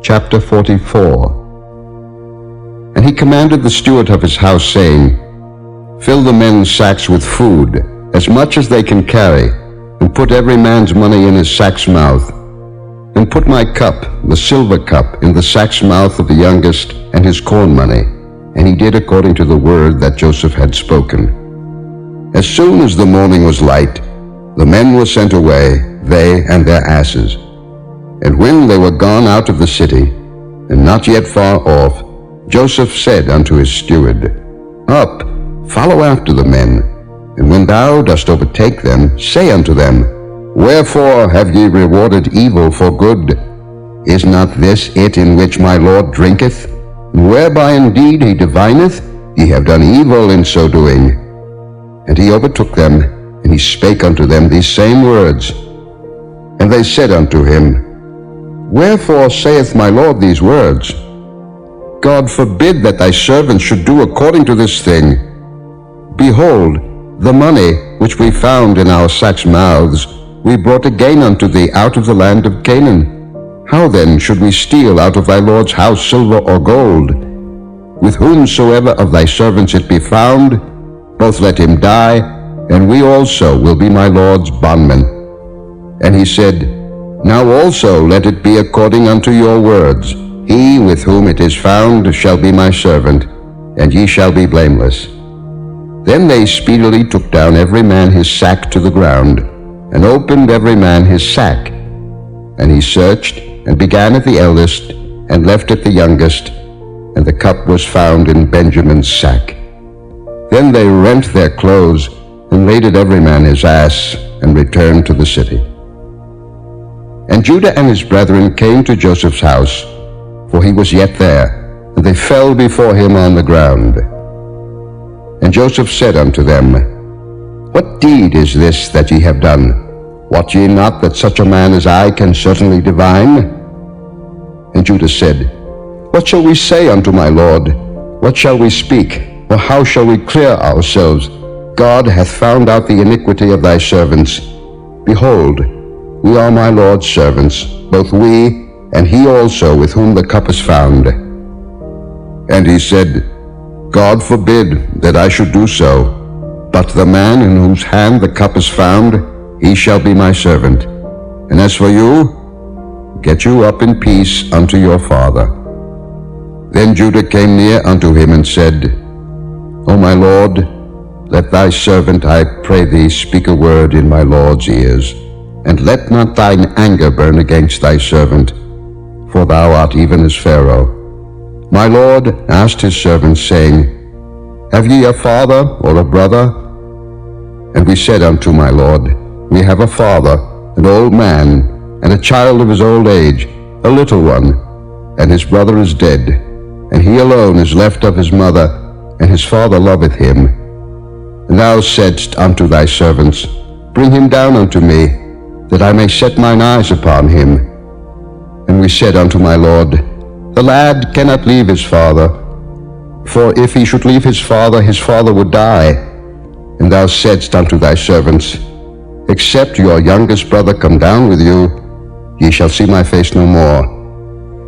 Chapter 44. And he commanded the steward of his house, saying, Fill the men's sacks with food, as much as they can carry, and put every man's money in his sack's mouth. And put my cup, the silver cup, in the sack's mouth of the youngest, and his corn money. And he did according to the word that Joseph had spoken. As soon as the morning was light, the men were sent away, they and their asses. And when they were gone out of the city, and not yet far off, Joseph said unto his steward, Up, follow after the men, and when thou dost overtake them, say unto them, Wherefore have ye rewarded evil for good? Is not this it in which my Lord drinketh? And whereby indeed he divineth, ye have done evil in so doing. And he overtook them, and he spake unto them these same words. And they said unto him, Wherefore saith my Lord these words? God forbid that thy servants should do according to this thing. Behold, the money which we found in our sacks' mouths we brought again unto thee out of the land of Canaan. How then should we steal out of thy Lord's house silver or gold? With whomsoever of thy servants it be found, both let him die, and we also will be my Lord's bondmen. And he said, Now also let it be according unto your words. He with whom it is found shall be my servant, and ye shall be blameless. Then they speedily took down every man his sack to the ground, and opened every man his sack. And he searched, and began at the eldest, and left at the youngest, and the cup was found in Benjamin's sack. Then they rent their clothes, and laded every man his ass, and returned to the city. And Judah and his brethren came to Joseph's house, for he was yet there, and they fell before him on the ground. And Joseph said unto them, What deed is this that ye have done? Wot ye not that such a man as I can certainly divine? And Judah said, What shall we say unto my Lord? What shall we speak? Or how shall we clear ourselves? God hath found out the iniquity of thy servants. Behold, we are my Lord's servants, both we and he also with whom the cup is found. And he said, God forbid that I should do so, but the man in whose hand the cup is found, he shall be my servant. And as for you, get you up in peace unto your father. Then Judah came near unto him and said, O my Lord, let thy servant, I pray thee, speak a word in my Lord's ears, and let not thine anger burn against thy servant, for thou art even as Pharaoh. My Lord asked his servants, saying, Have ye a father or a brother? And we said unto my Lord, We have a father, an old man, and a child of his old age, a little one, and his brother is dead, and he alone is left of his mother, and his father loveth him. And thou saidst unto thy servants, Bring him down unto me, that I may set mine eyes upon him. And we said unto my Lord, The lad cannot leave his father, for if he should leave his father would die. And thou saidst unto thy servants, Except your youngest brother come down with you, ye shall see my face no more.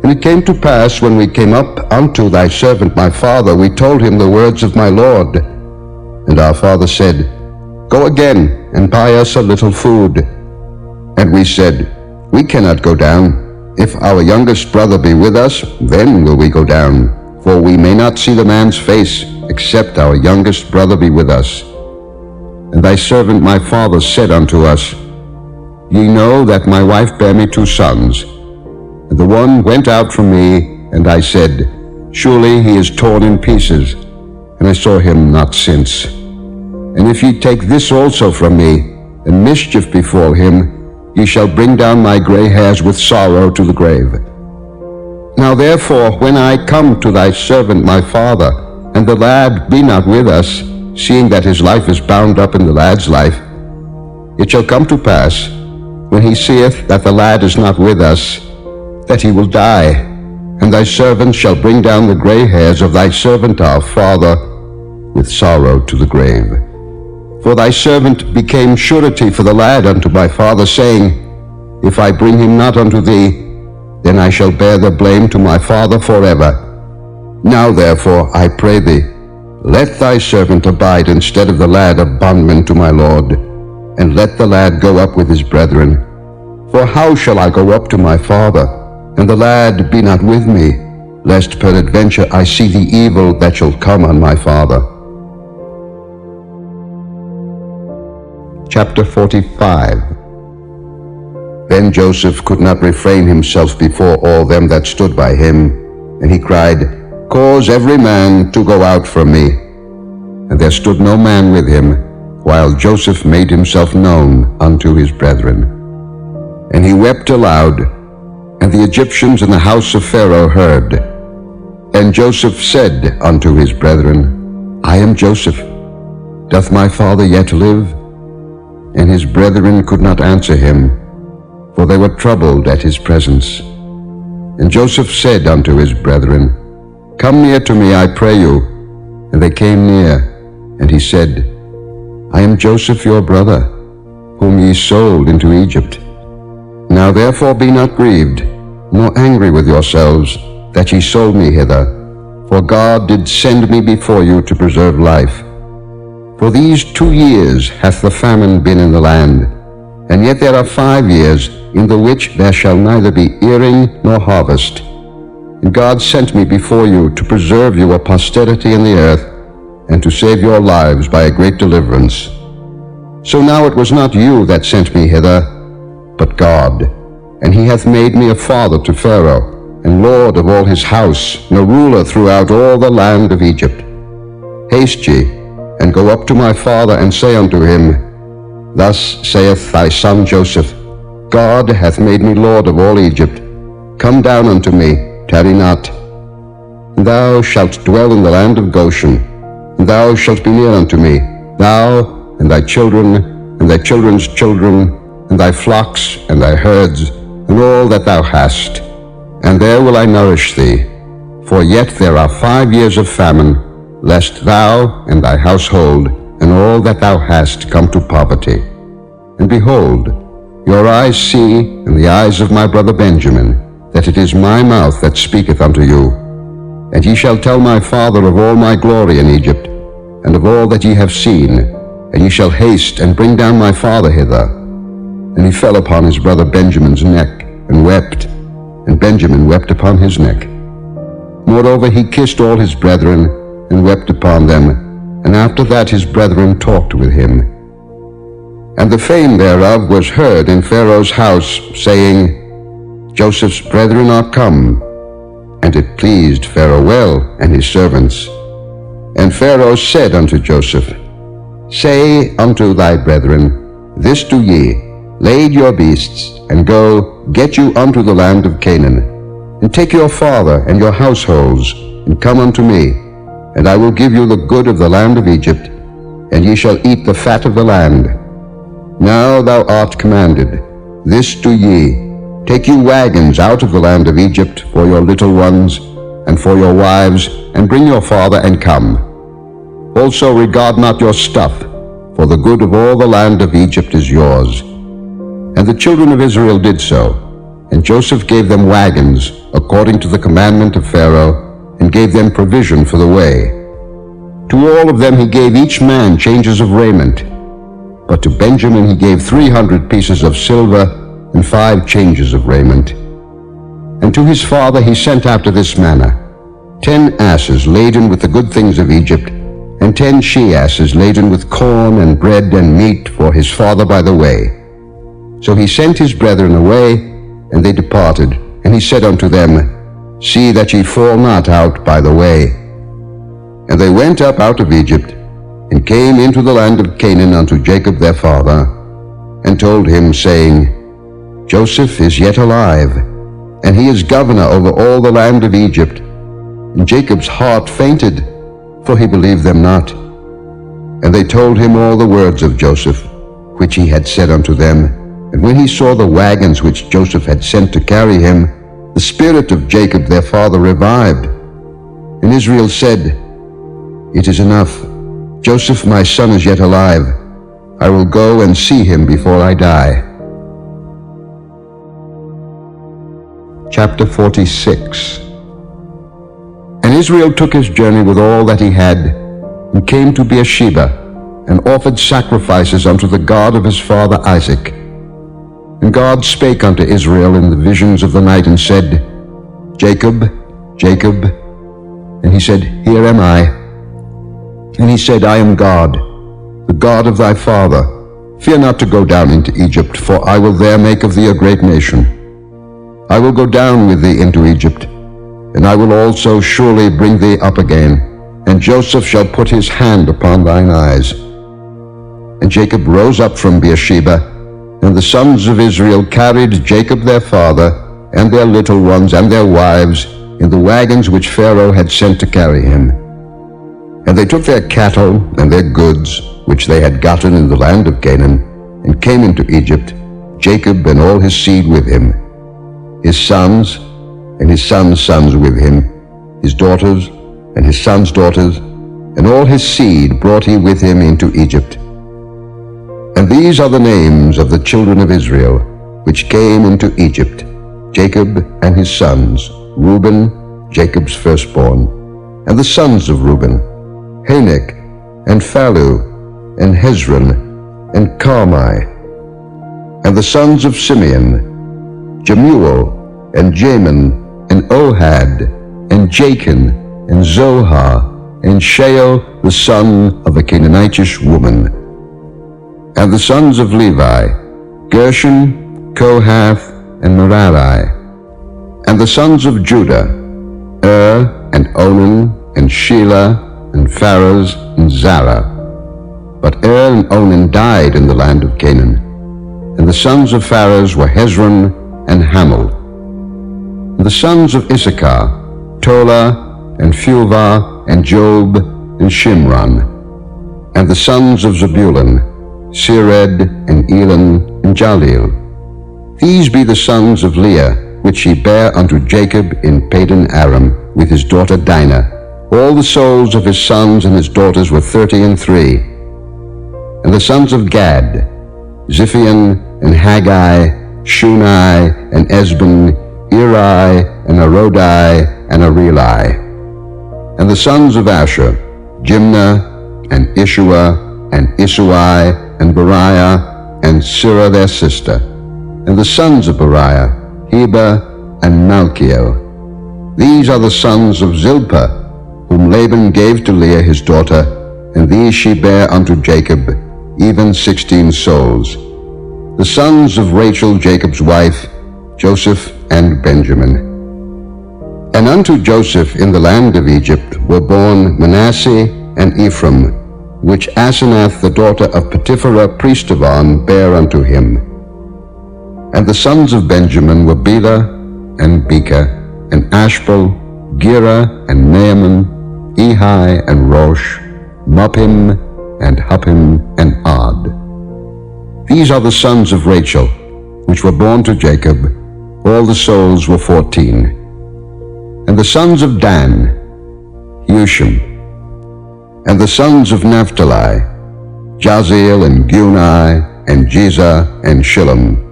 And it came to pass, when we came up unto thy servant my father, we told him the words of my Lord. And our father said, Go again, and buy us a little food. And we said, We cannot go down. If our youngest brother be with us, then will we go down. For we may not see the man's face, except our youngest brother be with us. And thy servant my father said unto us, Ye know that my wife bare me 2 sons. And the one went out from me, and I said, Surely he is torn in pieces, and I saw him not since. And if ye take this also from me, and mischief befall him, ye shall bring down my gray hairs with sorrow to the grave. Now therefore, when I come to thy servant my father, and the lad be not with us, seeing that his life is bound up in the lad's life, it shall come to pass, when he seeth that the lad is not with us, that he will die, and thy servant shall bring down the gray hairs of thy servant our father with sorrow to the grave. For thy servant became surety for the lad unto my father, saying, If I bring him not unto thee, then I shall bear the blame to my father forever. Now therefore, I pray thee, let thy servant abide instead of the lad a bondman to my lord, and let the lad go up with his brethren. For how shall I go up to my father, and the lad be not with me, lest peradventure I see the evil that shall come on my father? Chapter 45. Then Joseph could not refrain himself before all them that stood by him, and he cried, Cause every man to go out from me. And there stood no man with him, while Joseph made himself known unto his brethren. And he wept aloud, and the Egyptians in the house of Pharaoh heard. And Joseph said unto his brethren, I am Joseph. Doth my father yet live? And his brethren could not answer him, for they were troubled at his presence. And Joseph said unto his brethren, Come near to me, I pray you. And they came near, and he said, I am Joseph your brother, whom ye sold into Egypt. Now therefore be not grieved, nor angry with yourselves, that ye sold me hither, for God did send me before you to preserve life. For these 2 years hath the famine been in the land, and yet there are 5 years in the which there shall neither be earing nor harvest. And God sent me before you to preserve you a posterity in the earth, and to save your lives by a great deliverance. So now it was not you that sent me hither, but God. And he hath made me a father to Pharaoh, and lord of all his house, and a ruler throughout all the land of Egypt. Haste ye, and go up to my father, and say unto him, Thus saith thy son Joseph, God hath made me lord of all Egypt. Come down unto me, tarry not. And thou shalt dwell in the land of Goshen, and thou shalt be near unto me, thou, and thy children, and thy children's children, and thy flocks, and thy herds, and all that thou hast. And there will I nourish thee. For yet there are 5 years of famine, lest thou, and thy household, and all that thou hast come to poverty. And behold, your eyes see, and the eyes of my brother Benjamin, that it is my mouth that speaketh unto you. And ye shall tell my father of all my glory in Egypt, and of all that ye have seen, and ye shall haste and bring down my father hither. And he fell upon his brother Benjamin's neck, and wept, and Benjamin wept upon his neck. Moreover he kissed all his brethren, and wept upon them, and after that his brethren talked with him. And the fame thereof was heard in Pharaoh's house, saying, Joseph's brethren are come. And it pleased Pharaoh well, and his servants. And Pharaoh said unto Joseph, Say unto thy brethren, This do ye, lade your beasts, and go, get you unto the land of Canaan, and take your father and your households, and come unto me, and I will give you the good of the land of Egypt, and ye shall eat the fat of the land. Now thou art commanded, This do ye, take you wagons out of the land of Egypt for your little ones, and for your wives, and bring your father, and come. Also regard not your stuff, for the good of all the land of Egypt is yours. And the children of Israel did so, and Joseph gave them wagons, according to the commandment of Pharaoh, and gave them provision for the way. To all of them he gave each man changes of raiment, but to Benjamin he gave 300 pieces of silver, and 5 changes of raiment. And to his father he sent after this manner, 10 asses laden with the good things of Egypt, and 10 she-asses laden with corn and bread and meat for his father by the way. So he sent his brethren away, and they departed. And he said unto them, See that ye fall not out by the way. And they went up out of Egypt, and came into the land of Canaan unto Jacob their father, and told him, saying, Joseph is yet alive, and he is governor over all the land of Egypt. And Jacob's heart fainted, for he believed them not. And they told him all the words of Joseph, which he had said unto them. And when he saw the wagons which Joseph had sent to carry him, the spirit of Jacob their father revived. And Israel said, It is enough. Joseph my son is yet alive. I will go and see him before I die. Chapter 46. And Israel took his journey with all that he had, and came to Beersheba, and offered sacrifices unto the God of his father Isaac. And God spake unto Israel in the visions of the night, and said, Jacob, Jacob. And he said, Here am I. And he said, I am God, the God of thy father. Fear not to go down into Egypt, for I will there make of thee a great nation. I will go down with thee into Egypt, and I will also surely bring thee up again, and Joseph shall put his hand upon thine eyes. And Jacob rose up from Beersheba, and the sons of Israel carried Jacob their father, and their little ones, and their wives, in the wagons which Pharaoh had sent to carry him. And they took their cattle and their goods, which they had gotten in the land of Canaan, and came into Egypt, Jacob and all his seed with him, his sons and his sons' sons with him, his daughters and his sons' daughters, and all his seed brought he with him into Egypt. And these are the names of the children of Israel, which came into Egypt, Jacob and his sons, Reuben, Jacob's firstborn, and the sons of Reuben, Hanok, and Phallu, and Hezron, and Carmi. And the sons of Simeon, Jemuel, and Jamin, and Ohad, and Jachin, and Zohar, and Shael, the son of a Canaanitish woman. And the sons of Levi, Gershon, Kohath, and Merari. And the sons of Judah, and Onan, and Shelah, and Pharez, and Zara. But and Onan died in the land of Canaan. And the sons of Pharez were Hezron and Hamul. And the sons of Issachar, Tola, and Phuvah, and Job, and Shimron. And the sons of Zebulun, Sered, and Elon, and Jaleel. These be the sons of Leah, which he bare unto Jacob in Padan Aram, with his daughter Dinah. All the souls of his sons and his daughters were 33. And the sons of Gad, Ziphion, and Haggai, Shunai, and Esben, Eri, and Arodi, and Areli. And the sons of Asher, Jimnah, and Ishua, and Isui, and Beriah, and Sirah their sister. And the sons of Beriah, Heber, and Malchiel. These are the sons of Zilpah, whom Laban gave to Leah his daughter, and these she bare unto Jacob, even 16 souls. The sons of Rachel Jacob's wife, Joseph and Benjamin. And unto Joseph in the land of Egypt were born Manasseh and Ephraim, which Asenath the daughter of Potipherah priest of On bare unto him. And the sons of Benjamin were Bela, and Beka, and Ashbel, Gera, and Naaman, Ehi, and Rosh, Muppim, and Huppim, and Ad. These are the sons of Rachel, which were born to Jacob. All the souls were 14. And the sons of Dan, Hushim. And the sons of Naphtali, Jaziel, and Guni, and Jezer, and Shillem.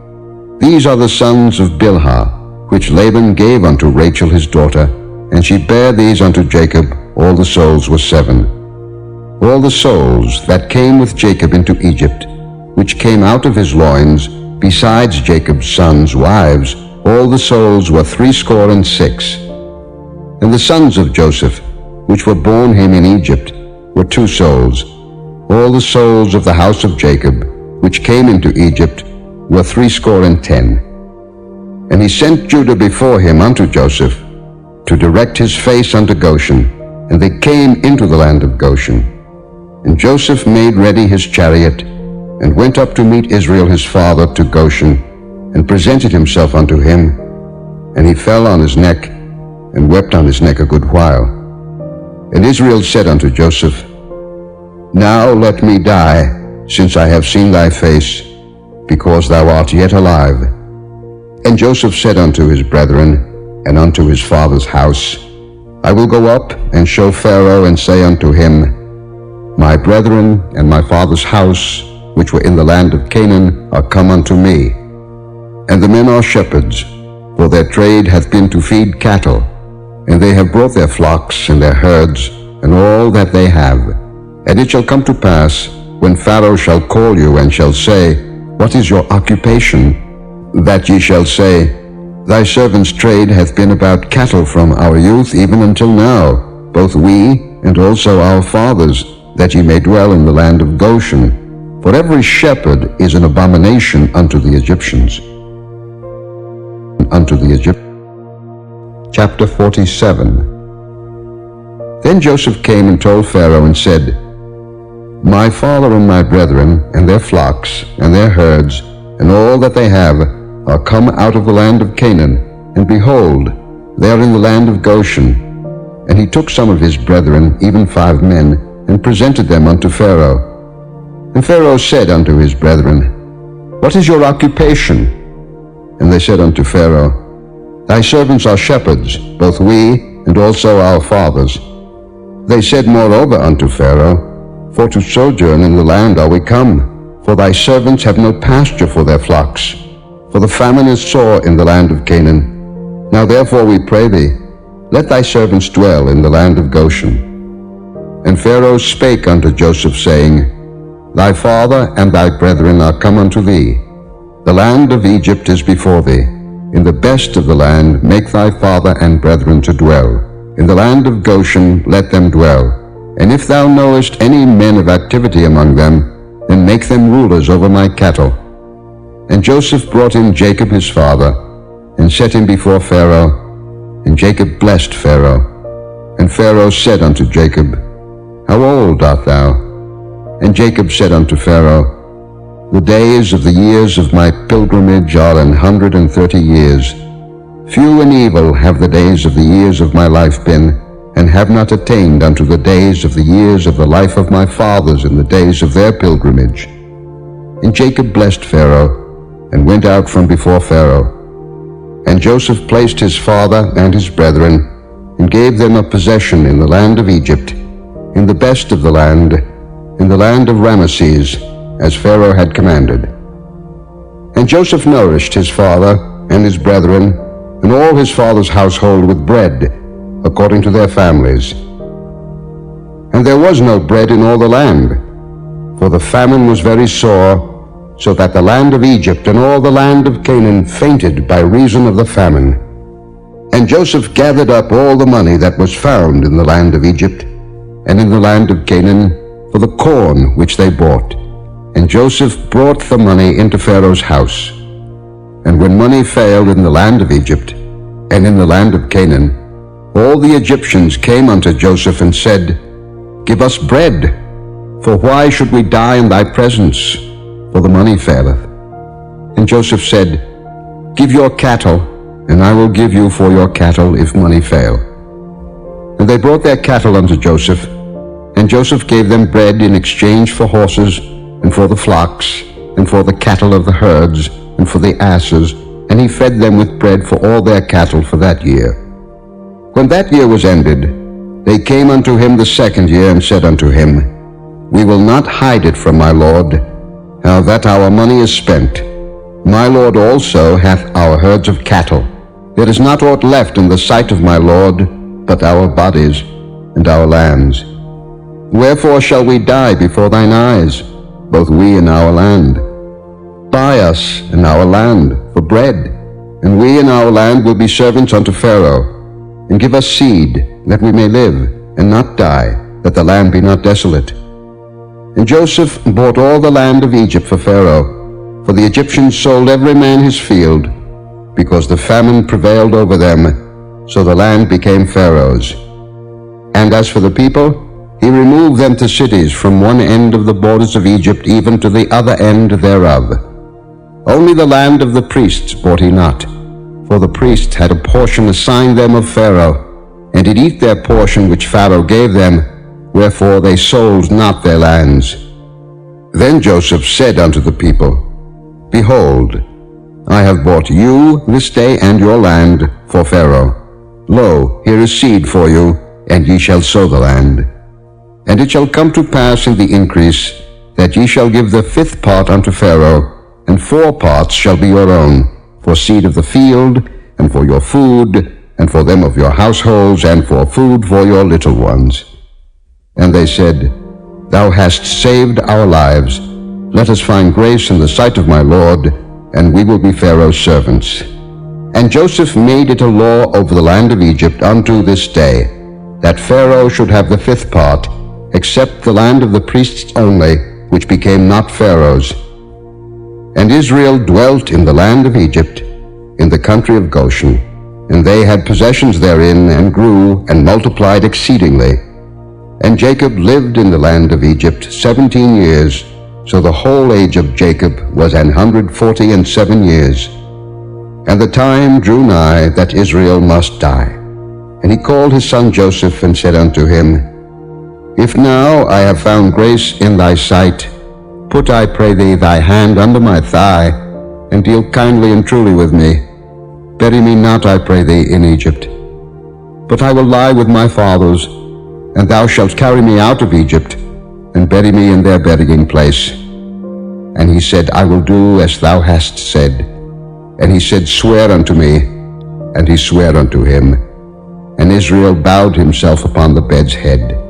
These are the sons of Bilhah, which Laban gave unto Rachel his daughter, and she bare these unto Jacob. All the souls were 7. All the souls that came with Jacob into Egypt, which came out of his loins, besides Jacob's sons' wives, all the souls were 66. And the sons of Joseph, which were born him in Egypt, were 2 souls. All the souls of the house of Jacob, which came into Egypt, were 70. And he sent Judah before him unto Joseph, to direct his face unto Goshen, and they came into the land of Goshen. And Joseph made ready his chariot, and went up to meet Israel his father to Goshen, and presented himself unto him. And he fell on his neck, and wept on his neck a good while. And Israel said unto Joseph, Now let me die, since I have seen thy face, because thou art yet alive. And Joseph said unto his brethren, and unto his father's house, I will go up and show Pharaoh, and say unto him, My brethren and my father's house, which were in the land of Canaan, are come unto me. And the men are shepherds, for their trade hath been to feed cattle, and they have brought their flocks and their herds, and all that they have. And it shall come to pass, when Pharaoh shall call you, and shall say, What is your occupation? That ye shall say, Thy servant's trade hath been about cattle from our youth even until now, both we and also our fathers, that ye may dwell in the land of Goshen. For every shepherd is an abomination unto the Egyptians. Chapter 47. Then Joseph came and told Pharaoh and said, My father and my brethren, and their flocks, and their herds, and all that they have, are come out of the land of Canaan, and behold, they are in the land of Goshen. And he took some of his brethren, even 5 men, and presented them unto Pharaoh. And Pharaoh said unto his brethren, What is your occupation? And they said unto Pharaoh, Thy servants are shepherds, both we and also our fathers. They said moreover unto Pharaoh, For to sojourn in the land are we come, for thy servants have no pasture for their flocks. For the famine is sore in the land of Canaan. Now therefore we pray thee, let thy servants dwell in the land of Goshen. And Pharaoh spake unto Joseph, saying, Thy father and thy brethren are come unto thee. The land of Egypt is before thee. In the best of the land make thy father and brethren to dwell. In the land of Goshen let them dwell. And if thou knowest any men of activity among them, then make them rulers over my cattle. And Joseph brought in Jacob his father, and set him before Pharaoh. And Jacob blessed Pharaoh. And Pharaoh said unto Jacob, How old art thou? And Jacob said unto Pharaoh, The days of the years of my pilgrimage are 130 years. Few and evil have the days of the years of my life been, and have not attained unto the days of the years of the life of my fathers in the days of their pilgrimage. And Jacob blessed Pharaoh, and went out from before Pharaoh. And Joseph placed his father and his brethren, and gave them a possession in the land of Egypt, in the best of the land, in the land of Ramesses, as Pharaoh had commanded. And Joseph nourished his father and his brethren, and all his father's household with bread, according to their families. And there was no bread in all the land, for the famine was very sore, so that the land of Egypt and all the land of Canaan fainted by reason of the famine. And Joseph gathered up all the money that was found in the land of Egypt and in the land of Canaan for the corn which they bought. And Joseph brought the money into Pharaoh's house. And when money failed in the land of Egypt and in the land of Canaan, all the Egyptians came unto Joseph and said, Give us bread, for why should we die in thy presence? For the money faileth. And Joseph said, Give your cattle, and I will give you for your cattle if money fail. And they brought their cattle unto Joseph, and Joseph gave them bread in exchange for horses, and for the flocks, and for the cattle of the herds, and for the asses, and he fed them with bread for all their cattle for that year. When that year was ended, they came unto him the 2nd year, and said unto him, We will not hide it from my lord, how that our money is spent. My lord also hath our herds of cattle. There is not aught left in the sight of my lord, but our bodies and our lands. Wherefore shall we die before thine eyes, both we and our land? Buy us and our land for bread, and we and our land will be servants unto Pharaoh. And give us seed, that we may live, and not die, that the land be not desolate. And Joseph bought all the land of Egypt for Pharaoh, for the Egyptians sold every man his field, because the famine prevailed over them, so the land became Pharaoh's. And as for the people, he removed them to cities from one end of the borders of Egypt even to the other end thereof. Only the land of the priests bought he not, for the priests had a portion assigned them of Pharaoh, and did eat their portion which Pharaoh gave them, wherefore they sold not their lands. Then Joseph said unto the people, Behold, I have bought you this day and your land for Pharaoh. Lo, here is seed for you, and ye shall sow the land. And it shall come to pass in the increase, that ye shall give the 5th part unto Pharaoh, and 4 parts shall be your own, for seed of the field, and for your food, and for them of your households, and for food for your little ones. And they said, Thou hast saved our lives. Let us find grace in the sight of my Lord, and we will be Pharaoh's servants. And Joseph made it a law over the land of Egypt unto this day, that Pharaoh should have the fifth part, except the land of the priests only, which became not Pharaoh's. And Israel dwelt in the land of Egypt, in the country of Goshen, and they had possessions therein, and grew, and multiplied exceedingly. And Jacob lived in the land of Egypt 17 years, so the whole age of Jacob was 147 years. And the time drew nigh that Israel must die. And he called his son Joseph, and said unto him, If now I have found grace in thy sight, put, I pray thee, thy hand under my thigh, and deal kindly and truly with me. Bury me not, I pray thee, in Egypt. But I will lie with my fathers, and thou shalt carry me out of Egypt, and bury me in their burying place. And he said, I will do as thou hast said. And he said, Swear unto me. And he sware unto him. And Israel bowed himself upon the bed's head.